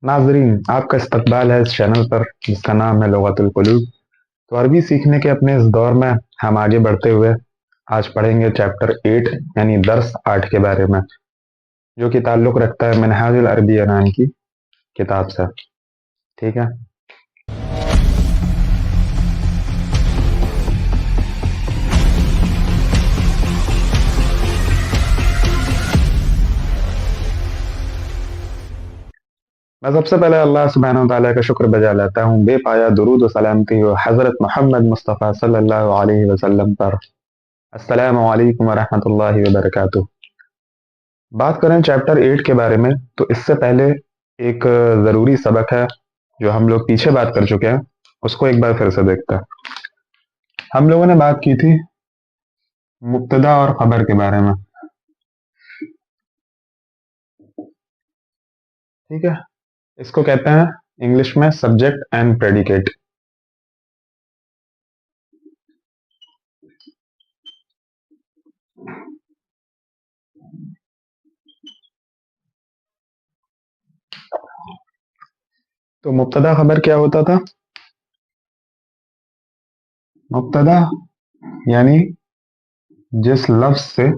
नाजरीन, आपका इस्तकबाल है इस चैनल पर जिसका नाम है लुग़तुल क़ुलूब। तो अरबी सीखने के अपने इस दौर में हम आगे बढ़ते हुए आज पढ़ेंगे चैप्टर 8 यानी दर्स 8 के बारे में, जो कि ताल्लुक़ रखता है मिनहाजुल अरबिया नाम की किताब से। ठीक है। मैं सबसे पहले अल्लाह सुब्हानहू व तआला का शुक्र बजा लेता हूँ, बेपाया दुरूद व सलामती हो हज़रत मोहम्मद मुस्तफ़ा सल्लल्लाहु अलैहि वसल्लम पर। अस्सलामु अलैकुम व रहमतुल्लाहि व बरकातुहू। बात करें चैप्टर 8 के बारे में, तो इससे पहले एक ज़रूरी सबक है जो हम लोग पीछे बात कर चुके हैं, उसको एक बार फिर से देखते हैं। हम लोगों ने बात की थी मुब्तदा और खबर के बारे में। ठीक है। इसको कहते हैं इंग्लिश में सब्जेक्ट एंड प्रेडिकेट। तो मुब्तदा खबर क्या होता था? मुब्तदा यानी जिस लफ्ज से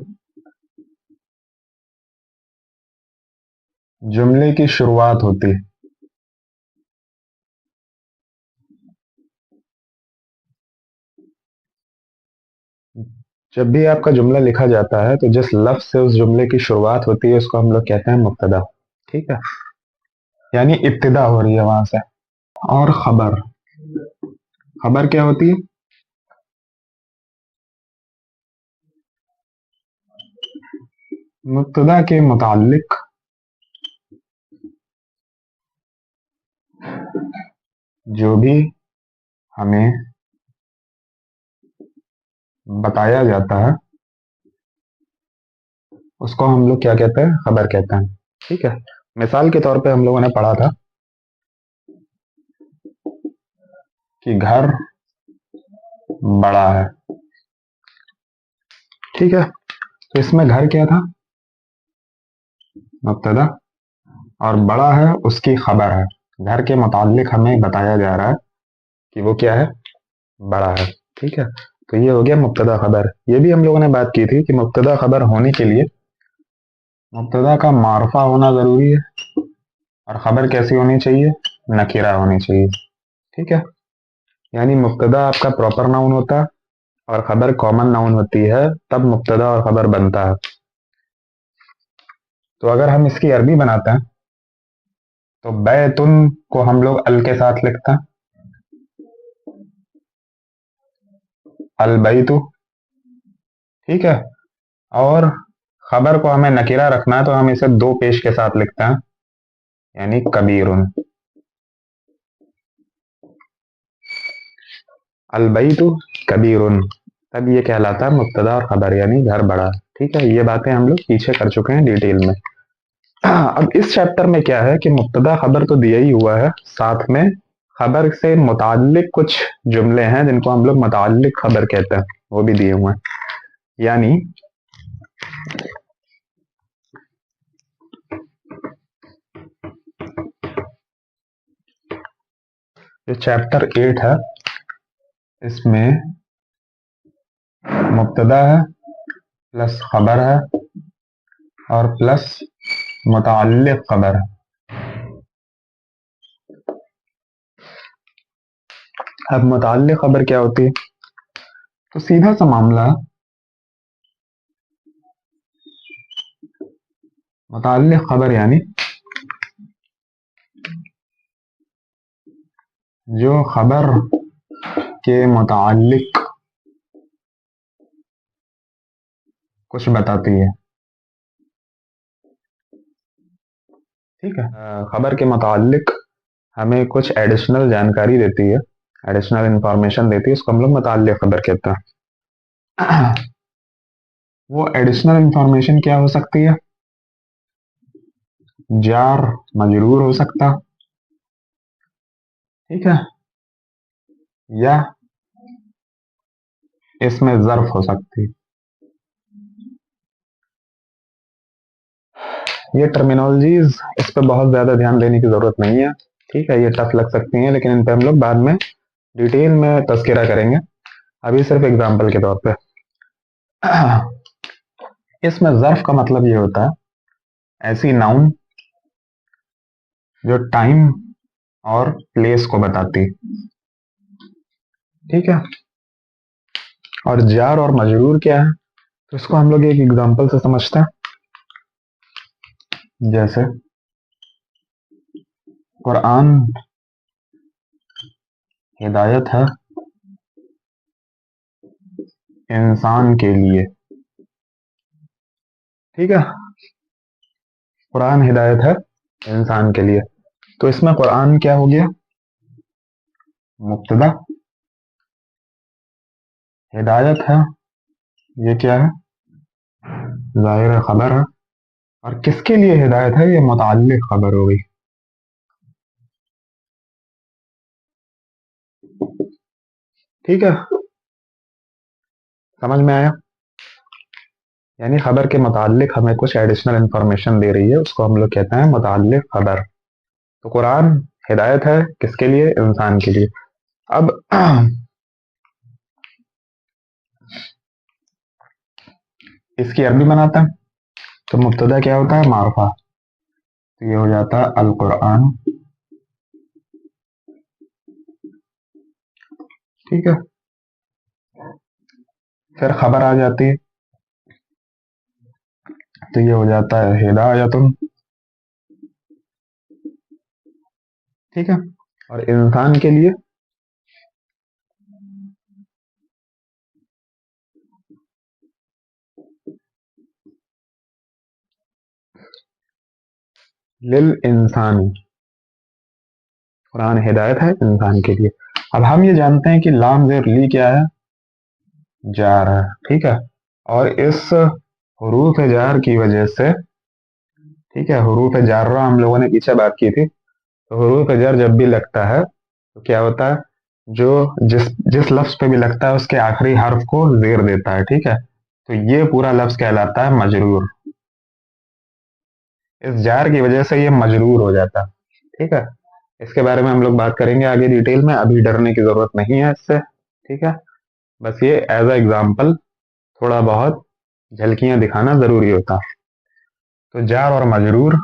जुमले की शुरुआत होती है। जब भी आपका जुमला लिखा जाता है तो जिस लफ्ज से उस जुमले की शुरुआत होती है उसको हम लोग कहते हैं मुब्तदा। ठीक है। यानी इब्तिदा हो रही है वहां से। और खबर, खबर क्या होती है? मुब्तदा के मुताल्लिक जो भी हमें बताया जाता है उसको हम लोग क्या कहते हैं? खबर कहते हैं। ठीक है। मिसाल के तौर पे हम लोगों ने पढ़ा था कि घर बड़ा है। ठीक है। तो इसमें घर क्या था? मुब्तदा। और बड़ा है उसकी खबर है। घर के मुताल्लिक हमें बताया जा रहा है कि वो क्या है? बड़ा है। ठीक है। तो ये हो गया मुब्तदा खबर। ये भी हम लोगों ने बात की थी कि मुब्तदा खबर होने के लिए मुब्तदा का मारफा होना जरूरी है और खबर कैसी होनी चाहिए? नकीरा होनी चाहिए। ठीक है। यानी मुब्तदा आपका प्रॉपर नाउन होता है और खबर कॉमन नाउन होती है, तब मुब्तदा और खबर बनता है। तो अगर हम इसकी अरबी बनाते हैं तो बैतुन को हम लोग अल के साथ लिखते हैं, अल बैतु। ठीक है। और खबर को हमें नकीरा रखना है तो हम इसे दो पेश के साथ लिखते हैं, यानी कबीरुन। अल बैतु कबीरुन, तब ये कहलाता है मुब्तदा और खबर, यानी घर बड़ा। ठीक है। ये बातें हम लोग पीछे कर चुके हैं डिटेल में। अब इस चैप्टर में क्या है कि मुब्तदा खबर तो दिया ही हुआ है, साथ में खबर से मुताल्लिक कुछ जुमले हैं जिनको हम लोग मुताल्लिक खबर कहते हैं, वो भी दिए हुए हैं। यानी जो चैप्टर 8 है इसमें मुब्तदा है प्लस खबर है और प्लस मुताल्लिक खबर है। अब मुताल्लिक खबर क्या होती है? तो सीधा सा मामला है, मुताल्लिक खबर यानी जो खबर के मुताल्लिक कुछ बताती है। ठीक है। खबर के मुताल्लिक हमें कुछ एडिशनल जानकारी देती है, एडिशनल इंफॉर्मेशन देती है, उसको हम लोग मुताल्लिक खबर कहते हैं। वो एडिशनल इंफॉर्मेशन क्या हो सकती है? जार मजरूर हो सकता। ठीक है। या इसमें जर्फ हो सकती। ये टर्मिनोलॉजीज, इस पर बहुत ज़्यादा ध्यान देने की ज़रूरत नहीं है, ठीक है। ये टफ लग सकती हैं, लेकिन इन पर हम लोग बाद में डिटेल में तस्करा करेंगे, अभी सिर्फ एग्जाम्पल के तौर पे। इसमें ज़र्फ का मतलब ये होता है ऐसी नाउन जो टाइम और प्लेस को बताती, ठीक है। और जार और मजरूर क्या है, तो इसको हम लोग एक एग्जाम्पल से समझते हैं। जैसे कुरान हिदायत है इंसान के लिए, ठीक है। कुरान हिदायत है इंसान के लिए, तो इसमें कुरान क्या हो गया, मुब्तदा। हिदायत है, ये क्या है, ज़ाहिर खबर है। और किसके लिए हिदायत है, ये मुताल्लिक खबर हो गई, ठीक है। समझ में आया? यानी खबर के मुताल्लिक हमें कुछ एडिशनल इंफॉर्मेशन दे रही है, उसको हम लोग कहते हैं मुताल्लिक खबर। तो कुरान हिदायत है किसके लिए, इंसान के लिए। अब इसकी अरबी बनाते हैं। तो मुब्तदा क्या होता है, मारफा। तो ये हो जाता है अल कुरान, ठीक है। फिर खबर आ जाती है, तो ये हो जाता है हिदायतुन, ठीक है। और इंसान के लिए लिल इंसानी, कुरान हिदायत है इंसान के लिए। अब हम ये जानते हैं कि लाम जेर ली क्या है, जार है, ठीक है। और इस हरूफ जार की वजह से, ठीक है, हरूफ जार्रा हम लोगों ने पीछे बात की थी। तो हरूफ जार जब भी लगता है तो क्या होता है, जो जिस जिस लफ्ज पे भी लगता है उसके आखिरी हर्फ को जेर देता है, ठीक है। तो ये पूरा लफ्ज कहलाता है मजरूर। इस जार की वजह से ये मजरूर हो जाता है, ठीक है। इसके बारे में हम लोग बात करेंगे आगे डिटेल में, अभी डरने की जरूरत नहीं है इससे, ठीक है। बस ये एज अ एग्जाम्पल थोड़ा बहुत झलकियां दिखाना जरूरी होता। तो जार और मजरूर,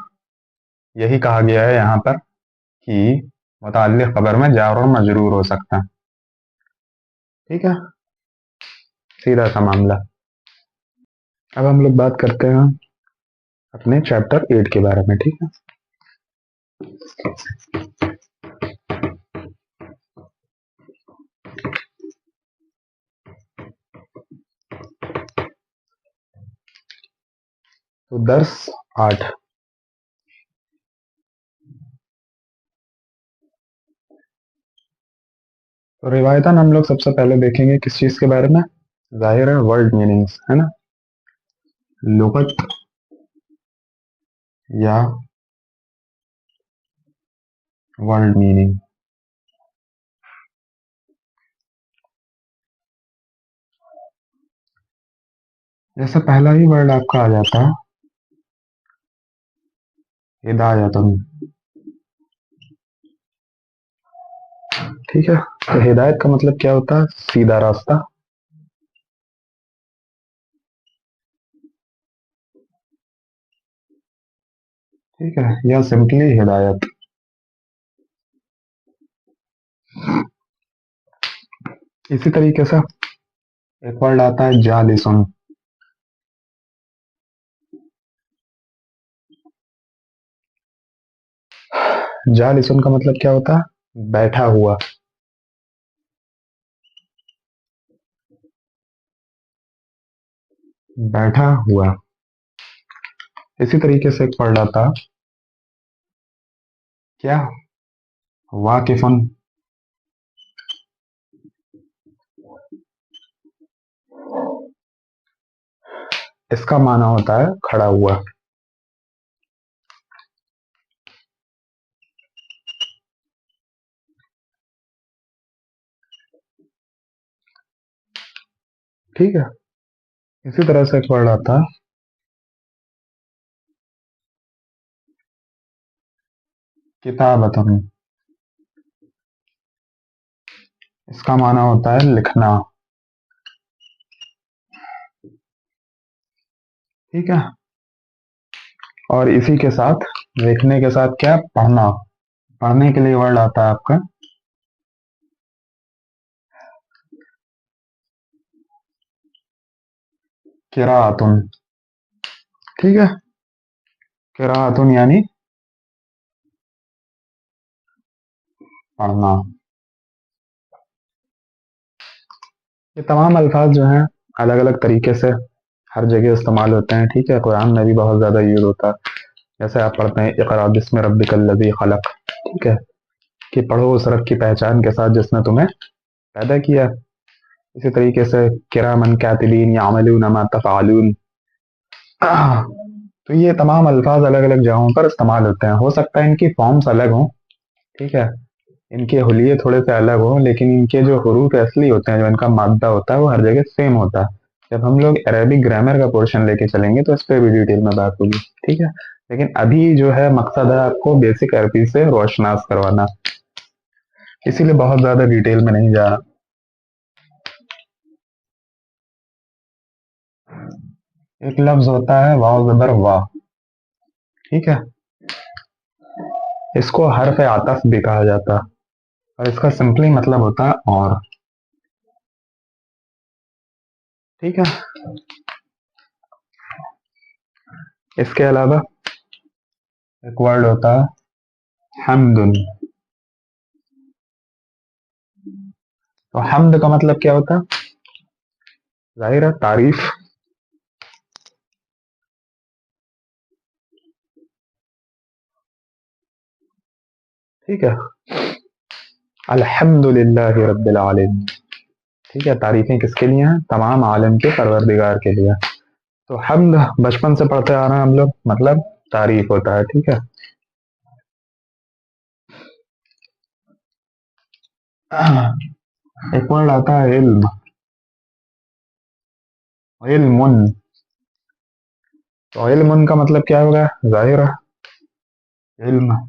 यही कहा गया है यहाँ पर कि मुताल्लिक़ खबर में जार और मजरूर हो सकता है, ठीक है। सीधा सा मामला। अब हम लोग बात करते हैं अपने चैप्टर 8 के बारे में, ठीक है। तो दर्स 8। तो रिवायतन हम लोग सबसे पहले देखेंगे किस चीज के बारे में, जाहिर है वर्ड मीनिंग्स, है ना। लुगत या वर्ड मीनिंग। जैसे पहला ही वर्ड आपका आ जाता है हिदायतन, ठीक है। तो हिदायत का मतलब क्या होता है, सीधा रास्ता, ठीक है, या सिंपली हिदायत। इसी तरीके से एक वर्ड आता है जालिसुन। जालिसुन का मतलब क्या होता है, बैठा हुआ, बैठा हुआ। इसी तरीके से एक वर्ड आता है क्या, वाकिफुन। इसका माना होता है खड़ा हुआ, ठीक है। इसी तरह से एक वर्ड आता है किताबतन, इसका माना होता है लिखना। ठीक है। और इसी के साथ लिखने के साथ क्या, पढ़ना। पढ़ने के लिए वर्ड आता है आपका किराअतुन। ठीक है। किराअतुन यानी पढ़ना। ये तमाम अल्फाज जो हैं अलग अलग तरीके से हर जगह इस्तेमाल होते हैं। ठीक है। कुरान में भी बहुत ज़्यादा यूज होता है। जैसे आप पढ़ते हैं इक़रा बिस्मि रब्बिकल लज़ी खलक़। ठीक है, कि पढ़ो उस रब की पहचान के साथ जिसने तुम्हें पैदा किया। इसी तरीके से किरामन कातिबीन यामलून मा तफ़अलून। तो ये तमाम अल्फाज अलग अलग जगहों पर इस्तेमाल होते हैं। हो सकता है इनकी फॉर्म्स अलग हों। ठीक है, इनके हुलिये थोड़े से अलग हो, लेकिन इनके जो हरूफ असली होते हैं, जो इनका मादा होता है, वो हर जगह सेम होता है। जब हम लोग अरेबिक ग्रामर का पोर्शन लेके चलेंगे तो इस पर भी डिटेल में बात होगी। ठीक है, लेकिन अभी जो है मकसद है आपको बेसिक अरबी से रोशनास करवाना, इसीलिए बहुत ज़्यादा डिटेल में नहीं जा रहा। एक लफ्ज होता है वाव ज़बर वाह। ठीक है, इसको हर्फ आतफ भी कहा जाता है और इसका सिंपली मतलब होता है और। ठीक है, इसके अलावा एक वर्ड होता है हमदुन। तो हमद का मतलब क्या होता है, जाहिर है तारीफ। ठीक है, अल्हम्दुलिल्लाहि रब्बिल आलमीन। ठीक है, तारीफें किसके लिए हैं, तमाम आलम के परवरदिगार के लिए। तो हमद बचपन से पढ़ते आ रहे हैं हम लोग, मतलब तारीफ होता है। ठीक है, एक वर्ड आता है इल्म, इल्मुन। तो इल्मुन का मतलब क्या होगा, जाहिर है इल्म।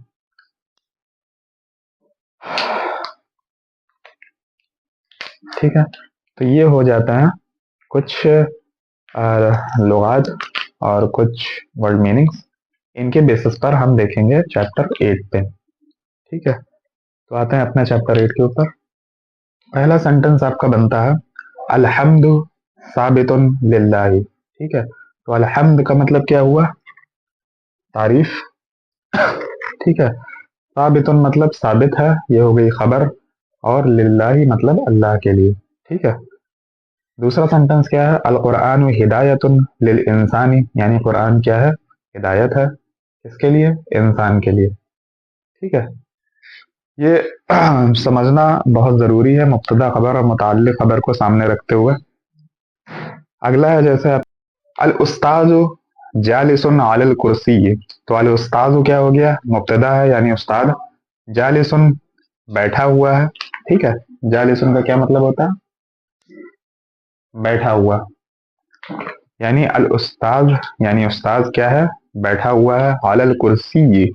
ठीक है, तो ये हो जाता है कुछ लुगात और कुछ वर्ड मीनिंग्स। इनके बेसिस पर हम देखेंगे चैप्टर 8 पे। ठीक है, तो आते हैं अपने चैप्टर 8 के ऊपर। पहला सेंटेंस आपका बनता है अल्हम्दु साबितुन लिल्लाहि। ठीक है, तो अल्हम्द का मतलब क्या हुआ, तारीफ। ठीक है, साबितुन मतलब साबित है, ये हो गई खबर। और लिल्लाहि मतलब अल्लाह के लिए। ठीक है, दूसरा सेंटेंस क्या है, अल कुरान हिदायतुन लिल इंसानी, यानी कुरान क्या है, हिदायत है। किसके लिए, इंसान के लिए। ठीक है, ये समझना बहुत ज़रूरी है मुब्तदा खबर और मुताल्लिक़ खबर को सामने रखते हुए। अगला है जैसे अल उस्ताजु जालिसुन अलल कुर्सी। तो अल उस्ताजु क्या हो गया, मुब्तदा है यानी उस्ताद। जालिसुन बैठा हुआ है। ठीक है, जालिसुन का क्या मतलब होता है, बैठा हुआ। यानी अल उस्ताज यानी उस्ताद क्या है, बैठा हुआ है। अलल कुर्सी,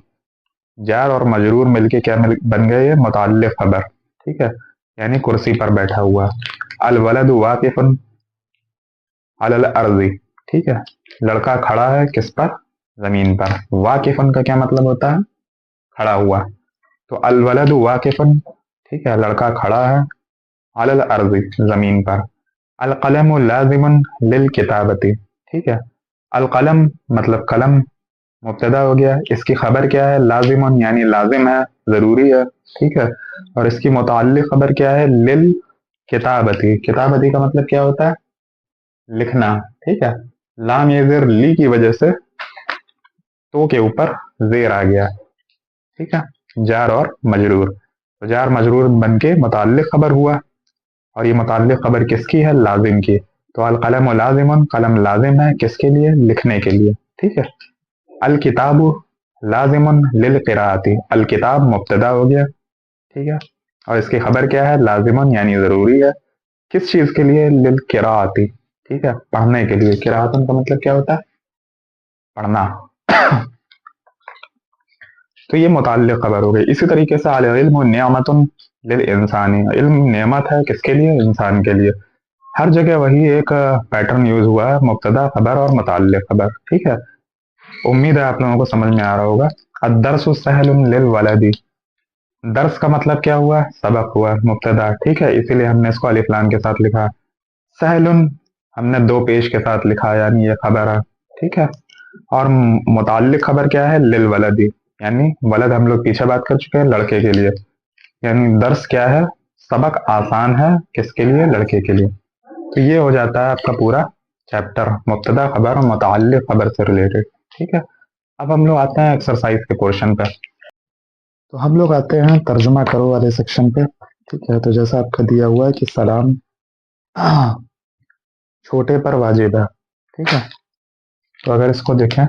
जार और मजरूर मिलके क्या बन गए, ये मुताल्लिक़ खबर। ठीक है, यानी कुर्सी पर बैठा हुआ। अल वलद वाकिफुन अलल अर्जी। ठीक है, लड़का खड़ा है किस पर, जमीन पर। वाकिफुन का क्या मतलब होता है, खड़ा हुआ। तो अल वलद वाकिफुन, ठीक है, लड़का खड़ा है। अलल अर्जी, जमीन पर। अल कलम लाजिमुन लिल किताबती। ठीक है, अल कलम मतलब कलम, मुब्तदा हो गया। इसकी खबर क्या है, लाजिमुन यानी लाजिम है, जरूरी है। ठीक है, और इसकी मुताल्लिक़ खबर क्या है, लिल किताबती। किताबती का मतलब क्या होता है, लिखना। ठीक है, लाम ये जेर ली की वजह से तो के ऊपर जेर आ गया। ठीक है, जार और मजरूर, तो जार मजरूर बन के मुताल्लिक़ खबर हुआ। और ये मुताल्लिक़ खबर किसकी है, लाजिम की। तो अल कलम लाजिमुन, कलम लाजिम है किसके लिए, लिखने के लिए। ठीक है, अल किताबु लाजिमुन लिल क़िराअती। अल किताब मुब्तदा हो गया। ठीक है, और इसकी खबर क्या है, लाजिमुन यानी ज़रूरी है। किस चीज़ के लिए, लिल क़िराअती। ठीक है, पढ़ने के लिए। क़िराअतन का मतलब क्या होता है, पढ़ना। तो ये मुताल्लिक़ खबर हो गई। इसी तरीके से अल इल्मु निअमतुन लिल इंसानी, इल्म नेमत है किसके लिए? इंसान के लिए। हर जगह वही एक पैटर्न यूज हुआ है, मुब्तदा खबर और मुताल्लिक़ खबर। ठीक है, उम्मीद है आप लोगों को समझ में आ रहा होगा। अद्दरसु सहलुन लिल वलदी, दर्स का मतलब क्या हुआ? सबक हुआ, मुब्तदा। ठीक है, इसीलिए हमने इसको अलिफ लाम के साथ लिखा। सहलुन हमने दो पेश के साथ लिखा, यानी ये खबर है। ठीक है, और मुताल्लिक़ खबर क्या है? लिल वलदी, यानी वलद हम लोग पीछे बात कर चुके हैं, लड़के के लिए। यानी दर्स क्या है? सबक आसान है, किसके लिए? लड़के के लिए। तो ये हो जाता है आपका पूरा चैप्टर, मुब्तदा खबर और मुताल्लिक़ खबर से रिलेटेड। ठीक है, अब हम लोग आते हैं एक्सरसाइज के पोर्शन पे। तो हम लोग आते हैं तर्जुमा करो वाले सेक्शन पे। ठीक है, तो जैसा आपका दिया हुआ है कि सलाम छोटे पर वाजिब है। ठीक है, तो अगर इसको देखें,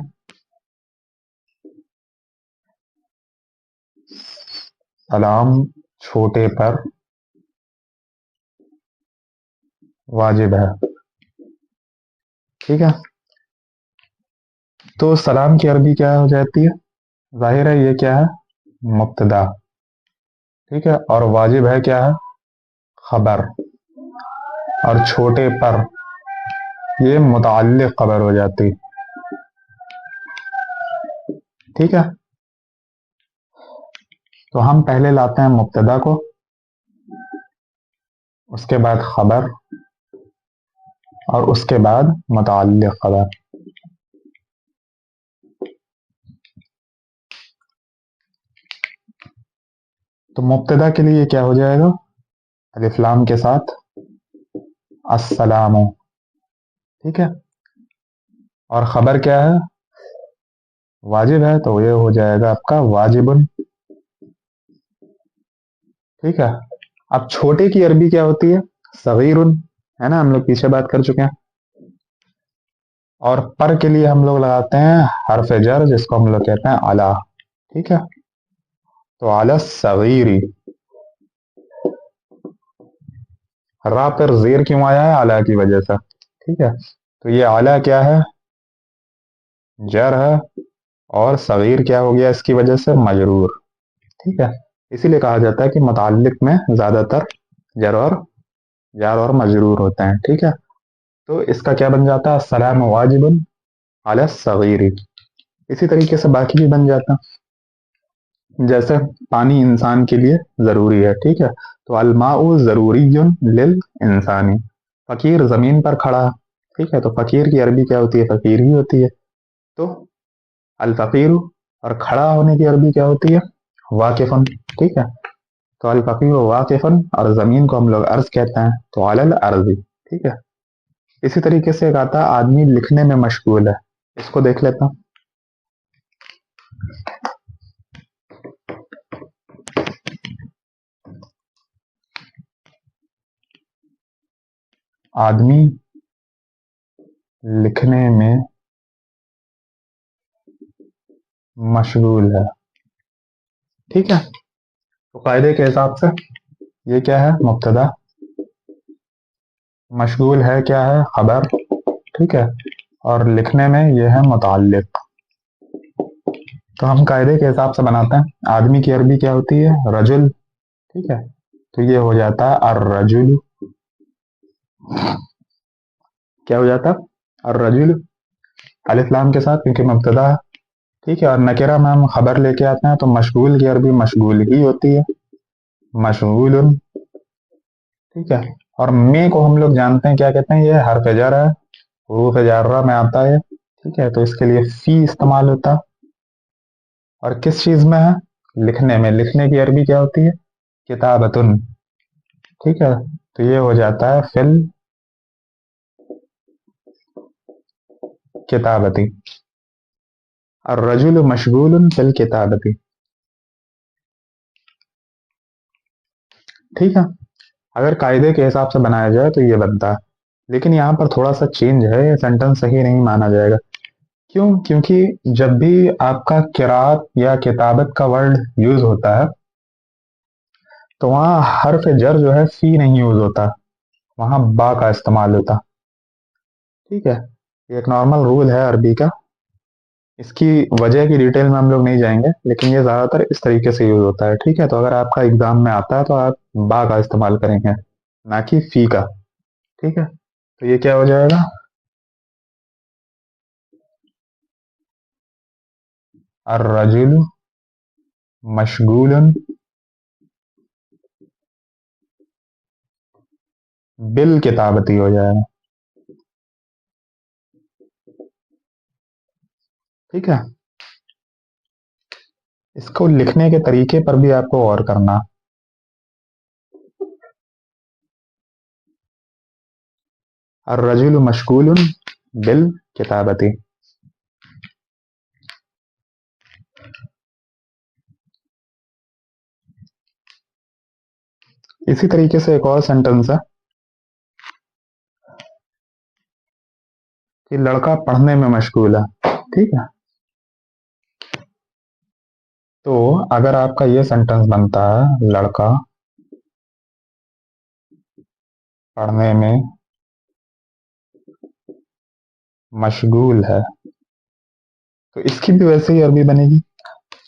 सलाम छोटे पर वाजिब है। ठीक है, तो सलाम की अरबी क्या हो जाती है? जाहिर है ये क्या है? मुब्तदा। ठीक है, और वाजिब है क्या है? खबर। और छोटे पर ये मुताल्लिक़ खबर हो जाती। ठीक है, तो हम पहले लाते हैं मुब्तदा को, उसके बाद खबर, और उसके बाद मुताल्लिक़ खबर। तो मुब्तदा के लिए क्या हो जाएगा? अलिफ लाम के साथ अस्सलामु। ठीक है, और खबर क्या है? वाजिब है, तो ये हो जाएगा आपका वाजिबुन। ठीक है, अब छोटे की अरबी क्या होती है? सगीरुन, है ना, हम लोग पीछे बात कर चुके हैं। और पर के लिए हम लोग लगाते हैं हर्फ जर, जिसको हम लोग कहते हैं अला। ठीक है, तो अला सगीरी। रा पर जेर क्यों आया है? अला की वजह से। ठीक है, तो ये अला क्या है? जर है, और सगीर क्या हो गया इसकी वजह से? मजरूर। ठीक है, इसीलिए कहा जाता है कि मुताल्लिक़ में ज्यादातर जार और मजरूर होते हैं। ठीक है, तो इसका क्या बन जाता है? सलाम वाजिबुन अला सगीरी। इसी तरीके से बाकी भी बन जाता है, जैसे पानी इंसान के लिए जरूरी है। ठीक है, तो अलमाउ जरूरियुन लिल इंसानी। फकीर जमीन पर खड़ा है। ठीक है, तो फकीर की अरबी क्या होती है? फकीर ही होती है। तो अल फकीर, और खड़ा होने की अरबी क्या होती है? वाकिफुन। ठीक है, तो अल फकीर वाकिफुन, और जमीन को हम लोग अर्ज कहते हैं, तो अलल अर्जी। ठीक है, इसी तरीके से एक आता है आदमी लिखने में मशगूल है। इसको देख लेता हूं। आदमी लिखने में मशगूल है। ठीक है, तो कायदे के हिसाब से ये क्या है? मुब्तदा। मशगूल है क्या है? खबर। ठीक है, और लिखने में ये है मुताल्लिक़। तो हम कायदे के हिसाब से बनाते हैं। आदमी की अरबी क्या होती है? रजुल। ठीक है, तो ये हो जाता है अर रजुल। क्या हो जाता? और रजुल अलिफ लाम के साथ, क्योंकि मुब्तदा है। ठीक है, और नकेरा में हम खबर लेके आते हैं, तो मशगूल की अरबी मशगूल ही होती है, मशगूल। ठीक है, और मे को हम लोग जानते हैं क्या कहते हैं? ये हर्फ जार है, हुरूफ जार्रा में आता है। ठीक है, तो इसके लिए फी इस्तेमाल होता है। और किस चीज में है? लिखने में। लिखने की अरबी क्या होती है? किताबतुन। ठीक है, तो ये हो जाता है फिल किताबती। और रजुल मशगूल फिल किताबती। ठीक है, अगर कायदे के हिसाब से बनाया जाए तो ये बनता है, लेकिन यहाँ पर थोड़ा सा चेंज है, ये सेंटेंस सही नहीं माना जाएगा। क्यों? क्योंकि जब भी आपका किरात या किताबत का वर्ड यूज होता है, तो वहाँ हर्फ जर जो है फी नहीं यूज होता, वहाँ बा का इस्तेमाल होता। ठीक है, ये एक नॉर्मल रूल है अरबी का। इसकी वजह की डिटेल में हम लोग नहीं जाएंगे, लेकिन ये ज़्यादातर इस तरीके से यूज होता है। ठीक है, तो अगर आपका एग्जाम में आता है तो आप बा का इस्तेमाल करेंगे, ना कि फी का। ठीक है, तो ये क्या हो जाएगा, अर्रजुल मशगूलन बिल किताबती हो जाएगा। ठीक है, इसको लिखने के तरीके पर भी आपको गौर करना। अर्रजुल मशगूलन बिल किताबती। इसी तरीके से एक और सेंटेंस है कि लड़का पढ़ने में मशगूल है। ठीक है, तो अगर आपका ये सेंटेंस बनता है, लड़का पढ़ने में मशगूल है, तो इसकी भी वैसे ही अरबी बनेगी।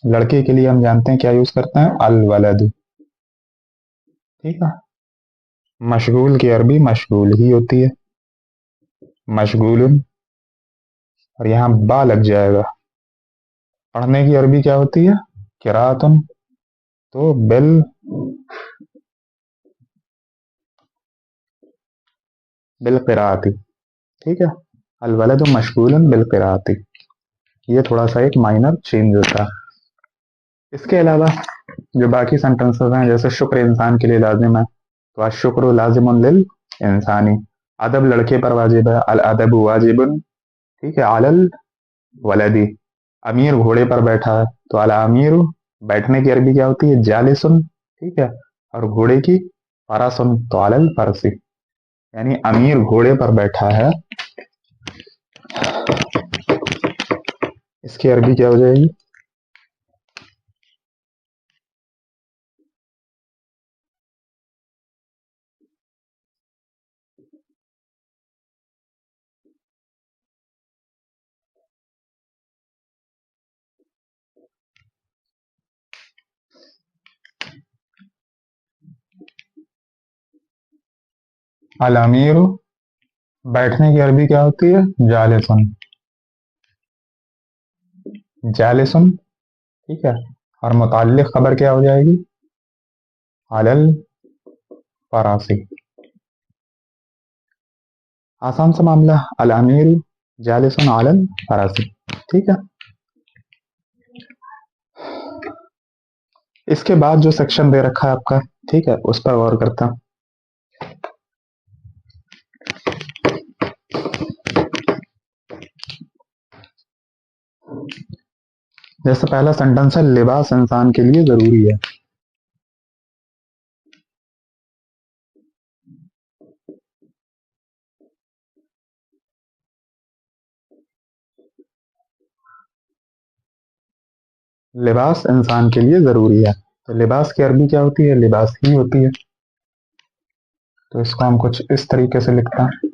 लड़के के लिए हम जानते हैं क्या यूज करते हैं, अल वलद। ठीक है, मशगूल की अरबी मशगूल ही होती है, मशगूलन, और यहाँ बा लग जाएगा। पढ़ने की अरबी क्या होती है, किरातन, तो बिल बिल किराती। ठीक है, अल वलद मशगूलन बिल किराती। ये थोड़ा सा एक माइनर चेंज होता है। इसके अलावा जो बाकी सेंटेंसेस हैं, जैसे शुक्र इंसान के लिए लाजिम है, तो शुक्र लाजिमुन लिल इंसानी। अदब लड़के पर वाजिब है, अल अदब वाजिबुन। ठीक है, अलल वलदी। अमीर घोड़े पर बैठा है, तो अल अमीर, बैठने की अरबी क्या होती है, जालिसुन। ठीक है, और घोड़े की फरासुन, तो अलल फरसी। यानी अमीर घोड़े पर बैठा है, इसकी अरबी क्या हो जाएगी, अल अमीर। बैठने की अरबी क्या होती है, जालिसुन, जालिसुन। ठीक है, और मुताल्लिक खबर क्या हो जाएगी, अलल फरासी। आसान सा मामला, अल अमीर जालिसन अलल फरासी। ठीक है, इसके बाद जो सेक्शन दे रखा है आपका, ठीक है, उस पर गौर करता हूं। जैसे पहला सेंटेंस है, लिबास इंसान के लिए जरूरी है। लिबास इंसान के लिए जरूरी है, तो लिबास की अरबी क्या होती है, लिबास ही होती है। तो इसको हम कुछ इस तरीके से लिखते हैं,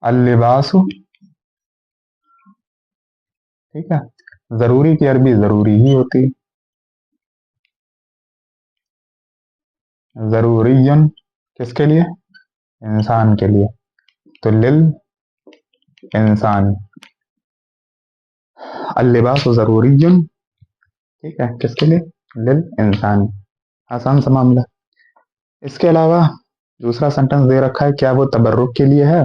अल लिबासु। ठीक है, जरूरी की अरबी जरूरी ही होती है, जरूरीयन किसके लिए, इंसान के लिए, तो लिल इंसान। अल लिबास जरूरीयन, ठीक है, किसके लिए, लिल इंसान। आसान सा मामला। इसके अलावा दूसरा सेंटेंस दे रखा है, क्या वो तबर्रुक के लिए है,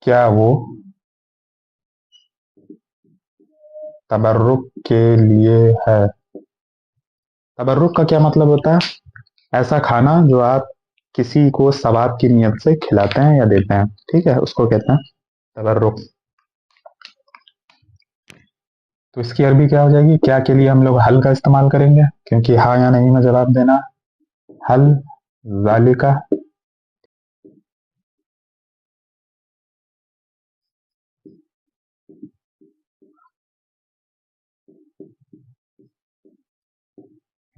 क्या वो तबर्रुक के लिए है। तबर्रुक का क्या मतलब होता है, ऐसा खाना जो आप किसी को सवाब की नीयत से खिलाते हैं या देते हैं। ठीक है, उसको कहते हैं तबर्रुक। तो इसकी अरबी क्या हो जाएगी, क्या के लिए हम लोग हल का इस्तेमाल करेंगे, क्योंकि हाँ या नहीं में जवाब देना, हल जालिका।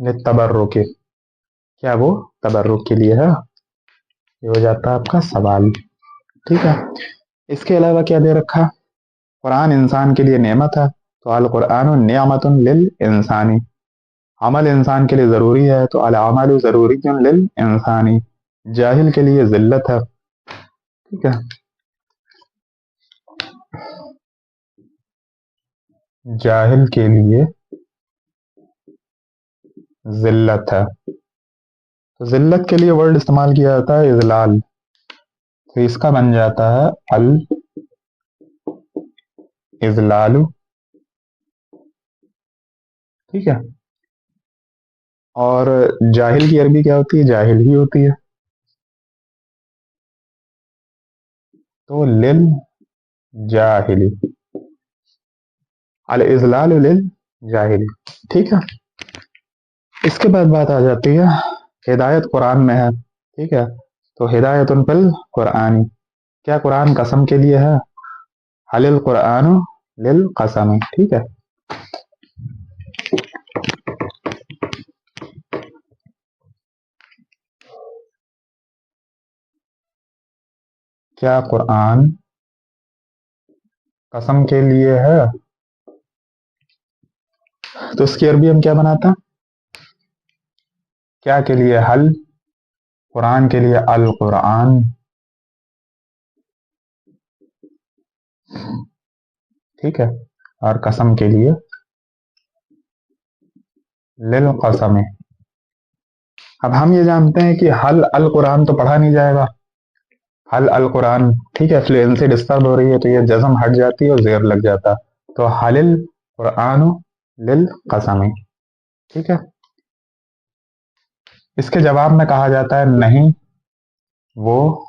लित्तबर्रुक, क्या वो तबर्रुक के लिए है? ये हो जाता है आपका सवाल। ठीक है, इसके अलावा क्या दे रखा? कुरान इंसान के लिए नेमत है, तो अल कुरान नियामतुन लिल इंसानी। अमल इंसान के लिए ज़रूरी है, तो अल अमलु ज़रूरियुन लिल इंसानी। जाहिल के लिए ज़िल्लत है। ठीक है, जाहिल के लिए ज़िल्लत है। तो ज़िल्लत के लिए वर्ड इस्तेमाल किया जाता है इज़लाल, तो इसका बन जाता है अल इज़लालु। ठीक है, और जाहिल की अरबी क्या होती है? जाहिल ही होती है, तो लिल जाहिली, अल इज़लालु लिल जाहिली। ठीक है, इसके बाद बात आ जाती है हिदायत कुरान में है। ठीक है, तो हिदायतुन फिल कुरानी, क्या कुरान कसम के लिए है? हलिल कुरान लिल कसम। ठीक है, क्या कुरान कसम के लिए है? तो इसकी अरबी हम क्या बनाते हैं? क्या के लिए हल, कुरान के लिए अल कुरान। ठीक है, और कसम के लिए लिल कसम। अब हम ये जानते हैं कि हल अल कुरान तो पढ़ा नहीं जाएगा, हल अल कुरान। ठीक है, फ्लुएंसी डिस्टर्ब हो रही है, तो ये जज़म हट जाती है और जेर लग जाता, तो हलिल कुरान लिल कसम। ठीक है, इसके जवाब में कहा जाता है नहीं, वो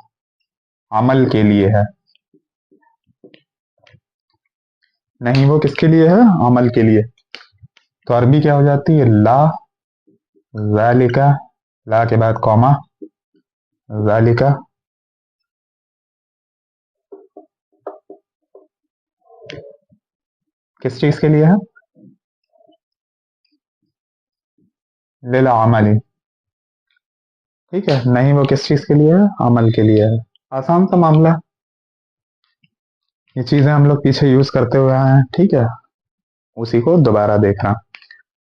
अमल के लिए है। नहीं, वो किसके लिए है? अमल के लिए। तो अरबी क्या हो जाती है? ला ज़ालिका, ला के बाद कॉमा, ज़ालिका किस चीज के लिए है? लिल अमली। ठीक है, नहीं वो किस चीज के लिए है? अमल के लिए है। आसान सा मामला, ये चीजें हम लोग पीछे यूज करते हुए आए हैं। ठीक है, उसी को दोबारा देखना।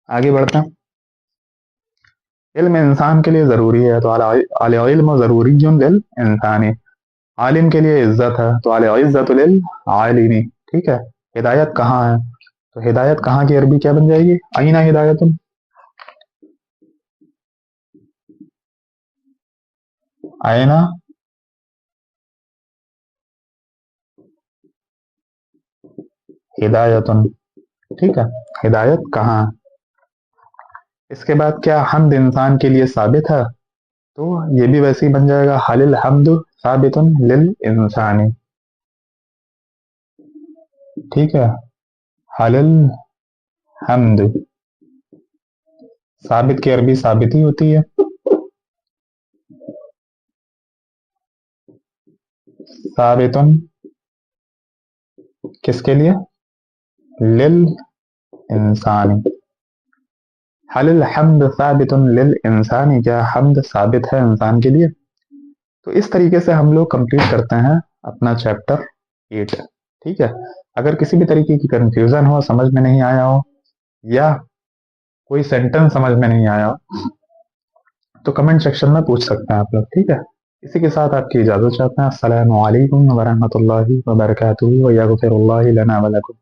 आगे बढ़ते हैं। इल्म इंसान के लिए जरूरी है, तो अल इल्म ज़रूरियुन लिल इंसानी। आलिम के लिए इज्जत है, तो अल इज्जतु लिल आलिमी। ठीक है, हिदायत कहाँ है? तो हिदायत कहाँ की अरबी क्या बन जाएगी? अईना हिदायतुन, अयना हिदायतुन। ठीक है, हिदायत कहाँ है? इसके बाद क्या हम्द इंसान के लिए साबित है? तो ये भी वैसे ही बन जाएगा हलिल हम्दु साबितुन लिल इंसानी। ठीक है, हलिल हम्द, साबित की अरबी साबित ही होती है, साबितुन किसके लिए? लिल इंसानी। हलिल हम्द साबितुन लिल इंसानी, क्या हम्द साबित है इंसान के लिए? तो इस तरीके से हम लोग कंप्लीट करते हैं अपना चैप्टर 8। ठीक है, अगर किसी भी तरीके की कंफ्यूजन हो, समझ में नहीं आया हो, या कोई सेंटेंस समझ में नहीं आया हो, तो कमेंट सेक्शन में पूछ सकते हैं आप लोग। ठीक है, इसी के साथ आपकी इजाजत चाहते हैं। अस्सलामु अलैकुम व रहमतुल्लाहि व बरकातुहू व यगफिरुल्लाहु लना व लकुम।